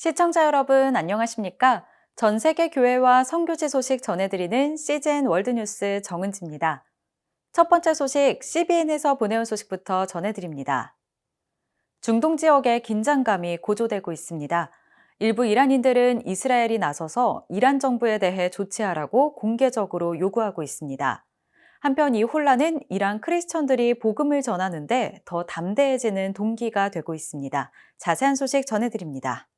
시청자 여러분, 안녕하십니까? 전 세계 교회와 선교지 소식 전해드리는 CGN 월드뉴스 정은지입니다. 첫 번째 소식, CBN에서 보내온 소식부터 전해드립니다. 중동 지역의 긴장감이 고조되고 있습니다. 일부 이란인들은 이스라엘이 나서서 이란 정부에 대해 조치하라고 공개적으로 요구하고 있습니다. 한편 이 혼란은 이란 크리스천들이 복음을 전하는데 더 담대해지는 동기가 되고 있습니다. 자세한 소식 전해드립니다.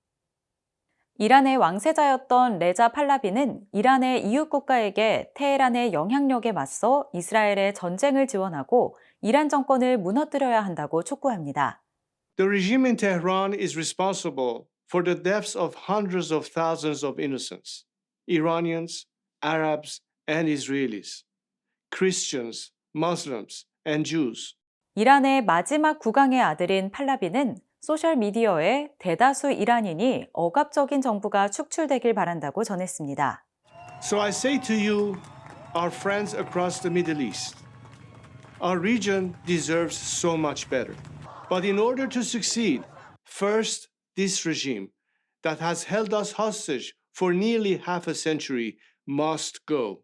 이란의 왕세자였던 레자 팔라비는 이란의 이웃 국가에게 테헤란의 영향력에 맞서 이스라엘의 전쟁을 지원하고 이란 정권을 무너뜨려야 한다고 촉구합니다. The regime in Tehran is responsible for the deaths of hundreds of thousands of innocents, Iranians, Arabs, and Israelis, Christians, Muslims, and Jews. 이란의 마지막 국왕의 아들인 팔라비는 소셜미디어에 대다수 이란인이 억압적인 정부가 축출되길 바란다고 전했습니다. So I say to you, our friends across the Middle East, our region deserves so much better. But in order to succeed, first, this regime that has held us hostage for nearly half a century must go.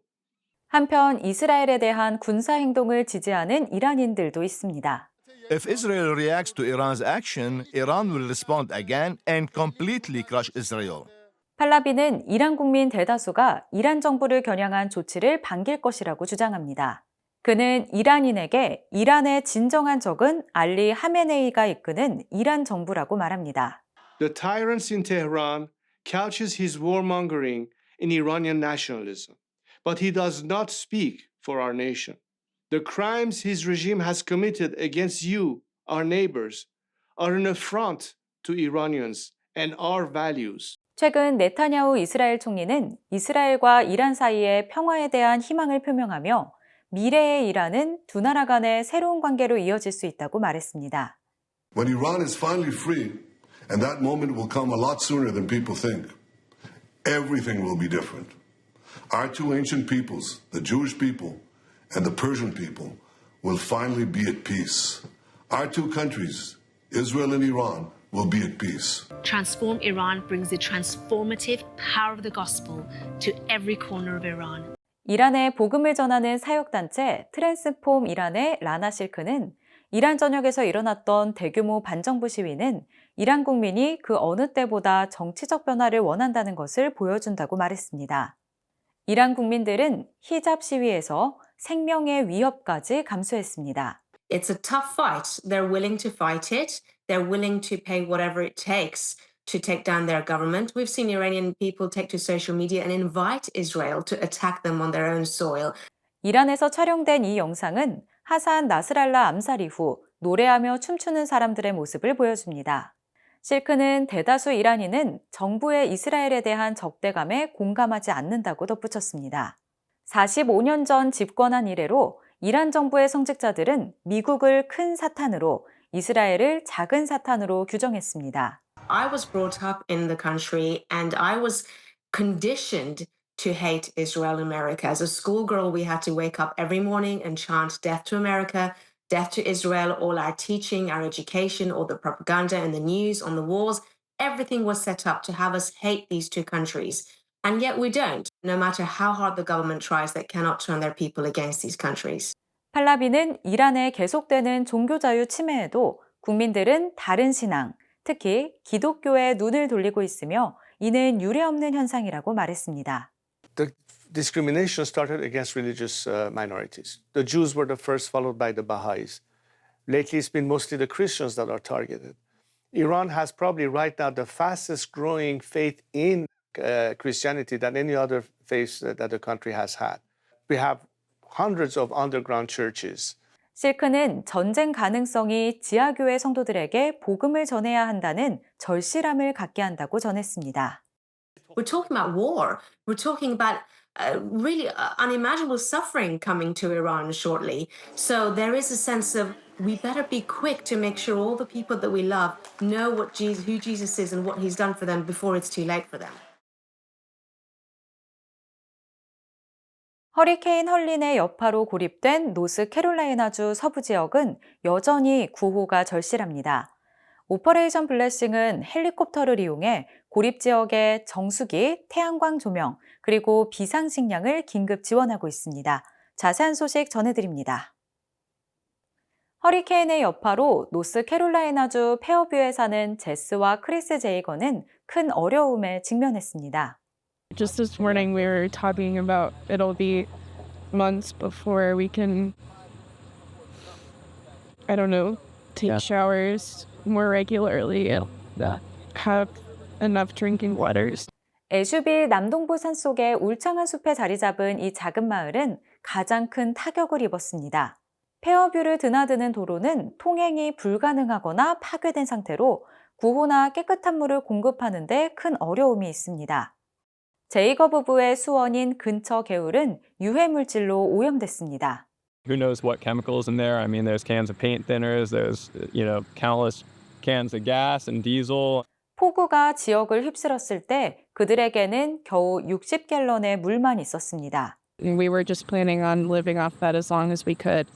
한편 이스라엘에 대한 군사 행동을 지지하는 이란인들도 있습니다. If Israel reacts to Iran's action, Iran will respond again and completely crush Israel. 팔라비는 이란 국민 대다수가 이란 정부를 겨냥한 조치를 반길 것이라고 주장합니다. 그는 이란인에게 이란의 진정한 적은 알리 하메네이가 이끄는 이란 정부라고 말합니다. The tyrant in Tehran couches his warmongering in Iranian nationalism, but he does not speak for our nation. The crimes his regime has committed against you, our neighbors, are an affront to Iranians and our values. 최근 네타냐후 이스라엘 총리는 이스라엘과 이란 사이의 평화에 대한 희망을 표명하며 미래의 이란은 두 나라 간의 새로운 관계로 이어질 수 있다고 말했습니다. When Iran is finally free, and that moment will come a lot sooner than people think, everything will be different. Our two ancient peoples, the Jewish people and the Persian people, will finally be at peace. Our two countries, Israel and Iran, will be at peace. Transform Iran brings the transformative power of the gospel to every corner of Iran. 이란의 복음을 전하는 사역단체 트랜스폼 이란의 라나 실크는 이란 전역에서 일어났던 대규모 반정부 시위는 이란 국민이 그 어느 때보다 정치적 변화를 원한다는 것을 보여준다고 말했습니다. 이란 국민들은 히잡 시위에서 생명의 위협까지 감수했습니다. It's a tough fight. They're willing to fight it. They're willing to pay whatever it takes to take down their government. We've seen Iranian people take to social media and invite Israel to attack them on their own soil. 이란에서 촬영된 이 영상은 하산 나스랄라 암살 이후 노래하며 춤추는 사람들의 모습을 보여줍니다. 실크는 대다수 이란인은 정부의 이스라엘에 대한 적대감에 공감하지 않는다고 덧붙였습니다. 45년 전 집권한 이래로 이란 정부의 성직자들은 미국을 큰 사탄으로 이스라엘을 작은 사탄으로 규정했습니다. I was brought up in the country and I was conditioned to hate Israel and America. As a schoolgirl, we had to wake up every morning and chant death to America, death to Israel. All our teaching, our education, all the propaganda and the news on the walls, everything was set up to have us hate these two countries. And yet we don't. No matter how hard the government tries, they cannot turn their people against these countries. 팔라비는 이란의 계속되는 종교 자유 침해에도 국민들은 다른 신앙, 특히 기독교에 눈을 돌리고 있으며 이는 유례없는 현상이라고 말했습니다. The discrimination started against religious minorities. The Jews were the first, followed by the Baha'is. Lately, it's been mostly the Christians that are targeted. Iran has probably right now the fastest growing faith in Christianity than any other faith that the country has had. We have hundreds of underground churches. 실크는 전쟁 가능성이 지하교회 성도들에게 복음을 전해야 한다는 절실함을 갖게 한다고 전했습니다. We're talking about war. We're talking about really unimaginable suffering coming to Iran shortly. So there is a sense of we better be quick to make sure all the people that we love know who Jesus is and what he's done for them before it's too late for them. 허리케인 헐린의 여파로 고립된 노스캐롤라이나주 서부 지역은 여전히 구호가 절실합니다. 오퍼레이션 블레싱은 헬리콥터를 이용해 고립 지역의 정수기, 태양광 조명, 그리고 비상식량을 긴급 지원하고 있습니다. 자세한 소식 전해드립니다. 허리케인의 여파로 노스캐롤라이나주 페어뷰에 사는 제스와 크리스 제이거는 큰 어려움에 직면했습니다. Just this morning, we were talking about it'll be months before we can, I don't know, take showers more regularly and have enough drinking waters. 애슈빌 남동부 산속의 울창한 숲에 자리 잡은 이 작은 마을은 가장 큰 타격을 입었습니다. 페어뷰를 드나드는 도로는 통행이 불가능하거나 파괴된 상태로 구호나 깨끗한 물을 공급하는 데 큰 어려움이 있습니다. 제이거 부부의 수원인 근처 개울은 유해 물질로 오염됐습니다. Who knows what chemicals in there? I mean, there's cans of paint thinners, there's, countless cans of gas and diesel. 폭우가 지역을 휩쓸었을 때 그들에게는 겨우 60갤런의 물만 있었습니다. We were just planning on living off that as long as we could,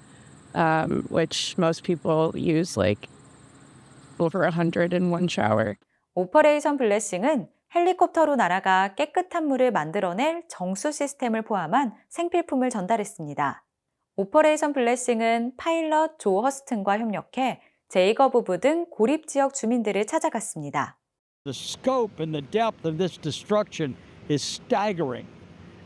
which most people use like over 100 in one shower. 오퍼레이션 블레싱은 헬리콥터로 날아가 깨끗한 물을 만들어낼 정수 시스템을 포함한 생필품을 전달했습니다. 오퍼레이션 블레싱은 파일럿 조 허스튼과 협력해 제이거 부부 등 고립 지역 주민들을 찾아갔습니다. The scope and the depth of this destruction is staggering.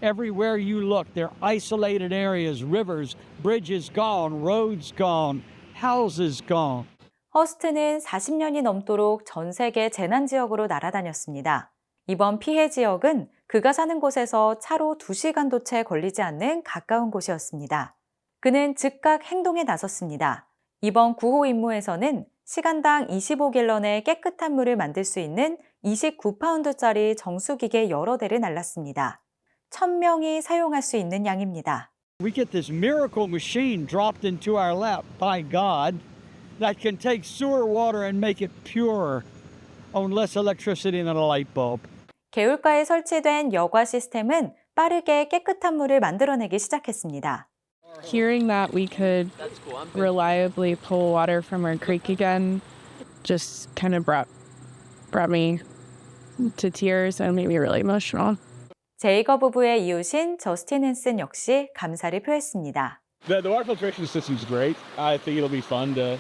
Everywhere you look, there are isolated areas, rivers, bridges gone, roads gone, houses gone. 허스트는 40년이 넘도록 전 세계 재난 지역으로 날아다녔습니다. 이번 피해 지역은 그가 사는 곳에서 차로 2시간도 채 걸리지 않는 가까운 곳이었습니다. 그는 즉각 행동에 나섰습니다. 이번 구호 임무에서는 시간당 25갤런의 깨끗한 물을 만들 수 있는 29파운드짜리 정수기계 여러 대를 날랐습니다. 1000명이 사용할 수 있는 양입니다. We get this miracle machine dropped into our lap by God that can take sewer water and make it pure on less electricity than a light bulb. 개울가에 설치된 여과 시스템은 빠르게 깨끗한 물을 만들어내기 시작했습니다. Hearing that we could reliably pull water from our creek again just kind of brought me to tears and made me really emotional. 제이거 부부의 이웃인 저스틴 헨슨 역시 감사를 표했습니다. The water filtration system is great. I think it'll be fun to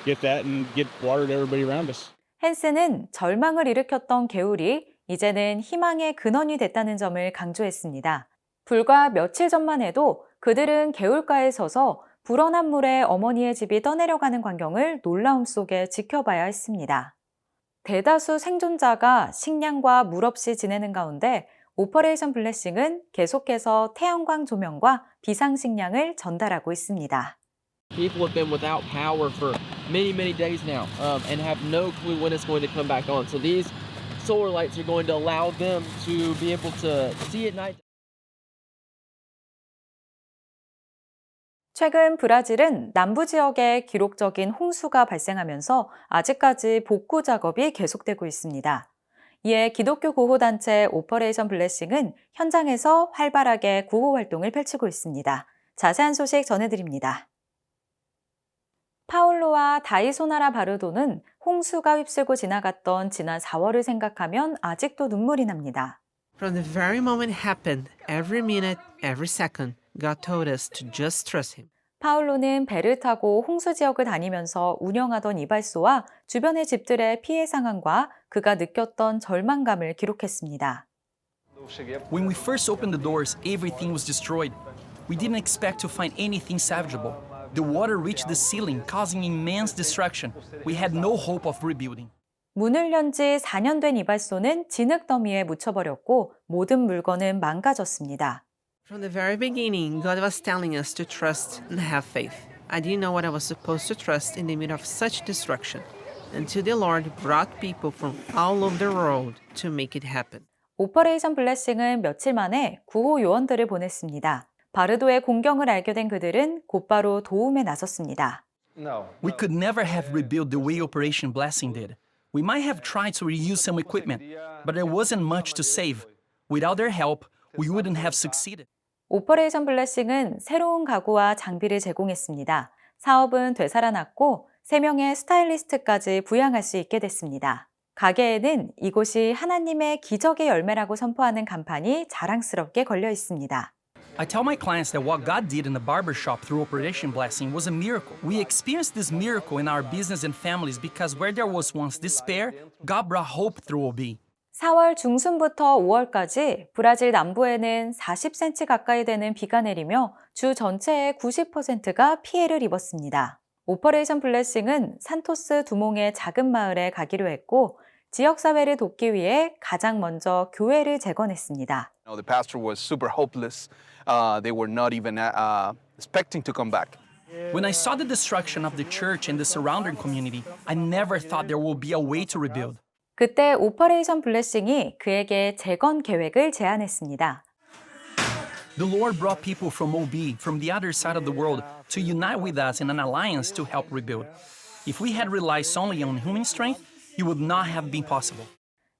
get that and get water to everybody around us. 헨슨은 절망을 일으켰던 개울이 이제는 희망의 근원이 됐다는 점을 강조했습니다. 불과 며칠 전만 해도 그들은 개울가에 서서 불어난 물에 어머니의 집이 떠내려가는 광경을 놀라움 속에 지켜봐야 했습니다. 대다수 생존자가 식량과 물 없이 지내는 가운데 오퍼레이션 블레싱은 계속해서 태양광 조명과 비상식량을 전달하고 있습니다. People have been without power for many days now and have no clue when it's going to come back on. So these solar lights are going to allow them to be able to see at night. 최근 브라질은 남부 지역에 기록적인 홍수가 발생하면서 아직까지 복구 작업이 계속되고 있습니다. 이에 기독교 구호단체 오퍼레이션 블레싱은 현장에서 활발하게 구호 활동을 펼치고 있습니다. 자세한 소식 전해드립니다. 파울로와 다이소나라 바르도는 홍수가 휩쓸고 지나갔던 지난 4월을 생각하면 아직도 눈물이 납니다. From the very moment it happened, every minute, every second, God told us to just trust Him. 파울로는 배를 타고 홍수 지역을 다니면서 운영하던 이발소와 주변의 집들의 피해 상황과 그가 느꼈던 절망감을 기록했습니다. When we first opened the doors, everything was destroyed. We didn't expect to find anything salvageable. The water reached the ceiling, causing immense destruction. We had no hope of rebuilding. 문을 연 지 4년 된 이발소는 진흙 더미에 묻혀버렸고 모든 물건은 망가졌습니다. From the very beginning, God was telling us to trust and have faith. I didn't know what I was supposed to trust in the middle of such destruction, until the Lord brought people from all over the world to make it happen. 오퍼레이션 블레싱은 며칠 만에 구호 요원들을 보냈습니다. 바르도의 공경을 알게 된 그들은 곧바로 도움에 나섰습니다. We could never have rebuilt the way Operation Blessing did. We might have tried to reuse some equipment, but there wasn't much to save. Without their help, we wouldn't have succeeded. 오퍼레이션 블레싱은 새로운 가구와 장비를 제공했습니다. 사업은 되살아났고 3명의 스타일리스트까지 부양할 수 있게 됐습니다. 가게에는 이곳이 하나님의 기적의 열매라고 선포하는 간판이 자랑스럽게 걸려 있습니다. I tell my clients that what God did in the barbershop through Operation Blessing was a miracle. We experienced this miracle in our business and families because where there was once despair, God brought hope through OB. 4월 중순부터 5월까지 브라질 남부에는 40cm 가까이 되는 비가 내리며 주 전체의 90%가 피해를 입었습니다. 오퍼레이션 블레싱은 산토스 두몽의 작은 마을에 가기로 했고 지역사회를 돕기 위해 가장 먼저 교회를 재건했습니다. The pastor was super hopeless. They were not even expecting to come back. When I saw the destruction of the church and the surrounding community, I never thought there would be a way to rebuild. 그때 오퍼레이션 블레싱이 그에게 재건 계획을 제안했습니다. The Lord brought people from OB, from the other side of the world, to unite with us in an alliance to help rebuild. If we had relied solely on human strength, it would not have been possible.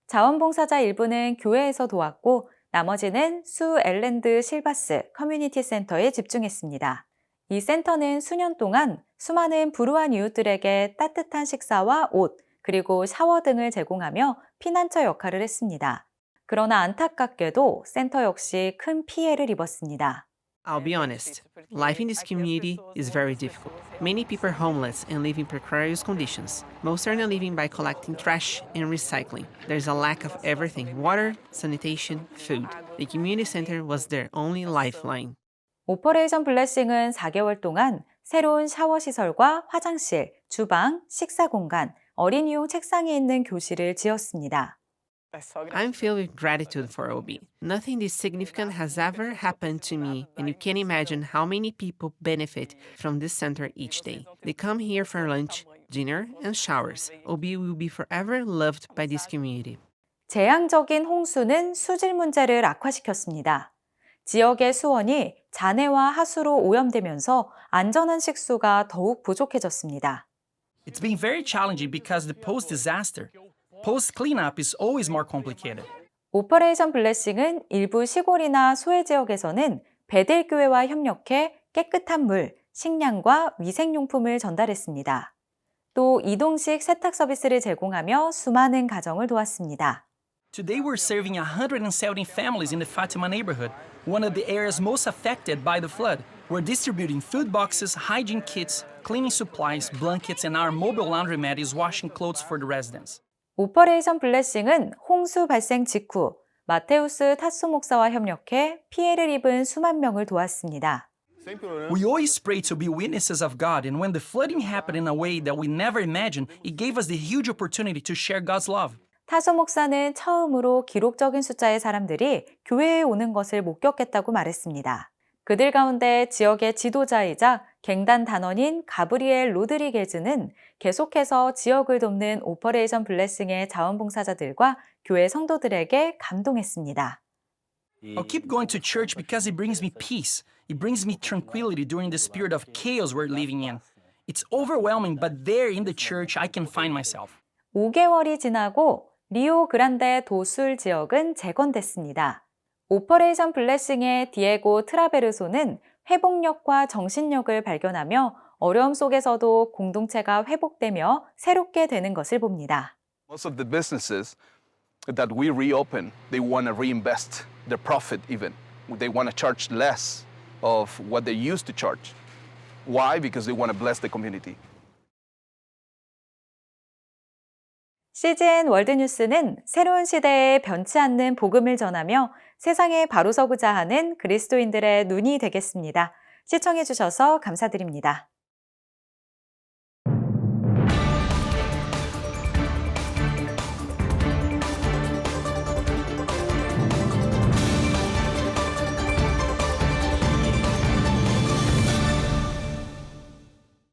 자원봉사자 일부는 교회에서 도왔고 나머지는 수 엘랜드 실바스 커뮤니티 센터에 집중했습니다. 이 센터는 수년 동안 수많은 불우한 이웃들에게 따뜻한 식사와 옷, 그리고 샤워 등을 제공하며 피난처 역할을 했습니다. 그러나 안타깝게도 센터 역시 큰 피해를 입었습니다. I'll be honest, life in this community is very difficult. Many people are homeless and live in precarious conditions. Most are not living by collecting trash and recycling. There's a lack of everything: water, sanitation, food. The community center was their only lifeline. 오퍼레이션 블레싱은 4개월 동안 새로운 샤워 시설과 화장실, 주방, 식사 공간, 어린이용 책상이 있는 교실을 지었습니다. I'm filled with gratitude for OB. Nothing this significant has ever happened to me, and you can't imagine how many people benefit from this center each day. They come here for lunch, dinner, and showers. OB will be forever loved by this community. 재앙적인 홍수는 수질 문제를 악화시켰습니다. 지역의 수원이 잔해와 하수로 오염되면서 안전한 식수가 더욱 부족해졌습니다. It's been very challenging because the post-disaster, post-cleanup is always more complicated. 오퍼레이션 블레싱은 일부 시골이나 소외 지역에서는 베델교회와 협력해 깨끗한 물, 식량과 위생용품을 전달했습니다. 또 이동식 세탁 서비스를 제공하며 수많은 가정을 도왔습니다. Today we're serving 170 families in the Fatima neighborhood, one of the areas most affected by the flood. We're distributing food boxes, hygiene kits, cleaning supplies, blankets, and our mobile laundromat is washing clothes for the residents. 오퍼레이션 블레싱은 홍수 발생 직후 마테우스 타소 목사와 협력해 피해를 입은 수만 명을 도왔습니다. We always pray to be witnesses of God, and when the flooding happened in a way that we never imagined, it gave us the huge opportunity to share God's love. 타소 목사는 처음으로 기록적인 숫자의 사람들이 교회에 오는 것을 목격했다고 말했습니다. 그들 가운데 지역의 지도자이자 갱단 단원인 가브리엘 로드리게즈는 계속해서 지역을 돕는 오퍼레이션 블레싱의 자원봉사자들과 교회 성도들에게 감동했습니다. I'll keep going to church because it brings me peace. It brings me tranquility during the spirit of chaos we're living in. It's overwhelming, but there in the church I can find myself. 5개월이 지나고 리오 그란데 도술 지역은 재건됐습니다. 오퍼레이션 블레싱의 디에고 트라베르소는 회복력과 정신력을 발견하며 어려움 속에서도 공동체가 회복되며 새롭게 되는 것을 봅니다. Most of the businesses that we reopen, they want to reinvest their profit even. They want to charge less of what they used to charge. Why? Because they want to bless the community. CGN 월드뉴스는 새로운 시대에 변치 않는 복음을 전하며 세상에 바로 서고자 하는 그리스도인들의 눈이 되겠습니다. 시청해 주셔서 감사드립니다.